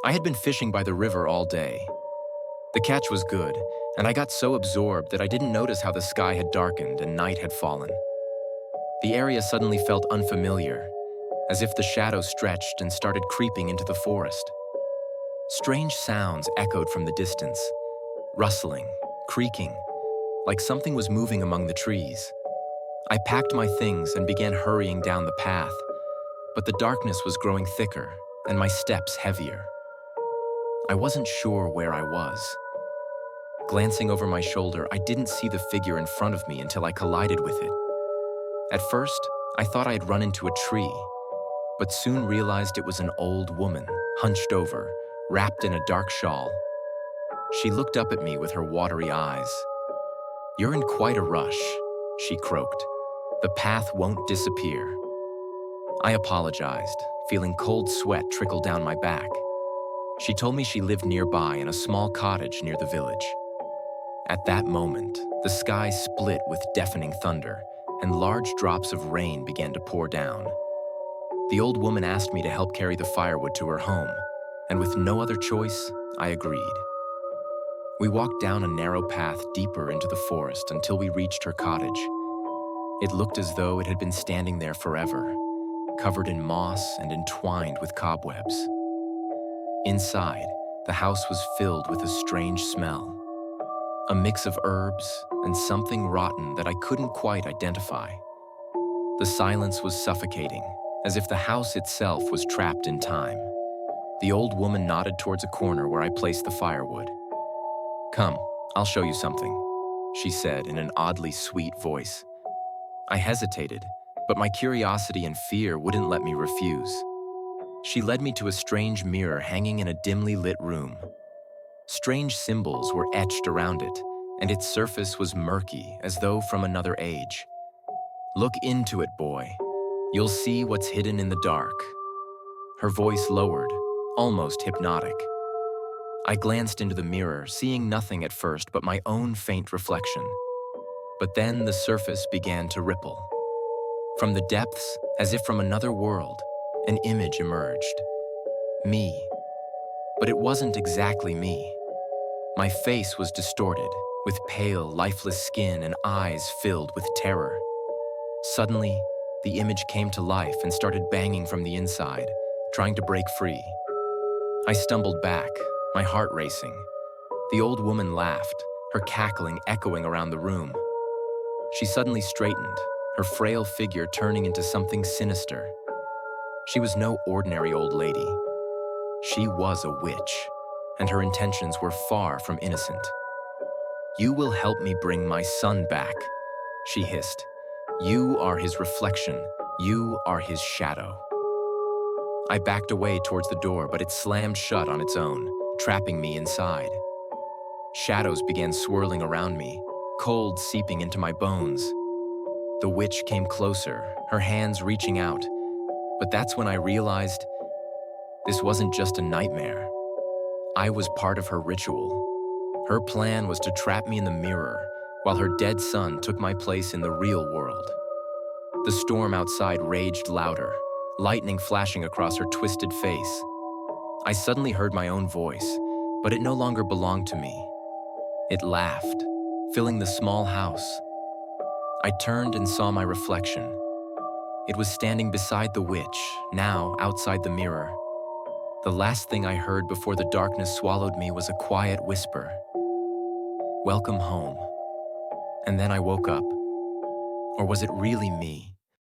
I had been fishing by the river all day. The catch was good, and I got so absorbed that I didn't notice how the sky had darkened and night had fallen. The area suddenly felt unfamiliar, as if the shadows stretched and started creeping into the forest. Strange sounds echoed from the distance, rustling, creaking, like something was moving among the trees. I packed my things and began hurrying down the path, but the darkness was growing thicker and my steps heavier. I wasn't sure where I was. Glancing over my shoulder, I didn't see the figure in front of me until I collided with it. At first, I thought I had run into a tree, but soon realized it was an old woman, hunched over, wrapped in a dark shawl. She looked up at me with her watery eyes. "You're in quite a rush," she croaked. "The path won't disappear." I apologized, feeling cold sweat trickle down my back. She told me she lived nearby in a small cottage near the village. At that moment, the sky split with deafening thunder, and large drops of rain began to pour down. The old woman asked me to help carry the firewood to her home, and with no other choice, I agreed. We walked down a narrow path deeper into the forest until we reached her cottage. It looked as though it had been standing there forever, covered in moss and entwined with cobwebs. Inside, the house was filled with a strange smell, a mix of herbs and something rotten that I couldn't quite identify. The silence was suffocating, as if the house itself was trapped in time. The old woman nodded towards a corner where I placed the firewood. "Come, I'll show you something," she said in an oddly sweet voice. I hesitated, but my curiosity and fear wouldn't let me refuse. She led me to a strange mirror hanging in a dimly lit room. Strange symbols were etched around it, and its surface was murky as though from another age. "Look into it, boy. You'll see what's hidden in the dark." Her voice lowered, almost hypnotic. I glanced into the mirror, seeing nothing at first but my own faint reflection. But then the surface began to ripple. From the depths, as if from another world, an image emerged. Me. But it wasn't exactly me. My face was distorted, with pale, lifeless skin and eyes filled with terror. Suddenly, the image came to life and started banging from the inside, trying to break free. I stumbled back, my heart racing. The old woman laughed, her cackling echoing around the room. She suddenly straightened, her frail figure turning into something sinister. She was no ordinary old lady. She was a witch, and her intentions were far from innocent. "You will help me bring my son back," she hissed. "You are his reflection. You are his shadow." I backed away towards the door, but it slammed shut on its own, trapping me inside. Shadows began swirling around me, cold seeping into my bones. The witch came closer, her hands reaching out. But that's when I realized this wasn't just a nightmare. I was part of her ritual. Her plan was to trap me in the mirror, while her dead son took my place in the real world. The storm outside raged louder, lightning flashing across her twisted face. I suddenly heard my own voice, but it no longer belonged to me. It laughed, filling the small house. I turned and saw my reflection. It was standing beside the witch, now outside the mirror. The last thing I heard before the darkness swallowed me was a quiet whisper. "Welcome home." And then I woke up. Or was it really me?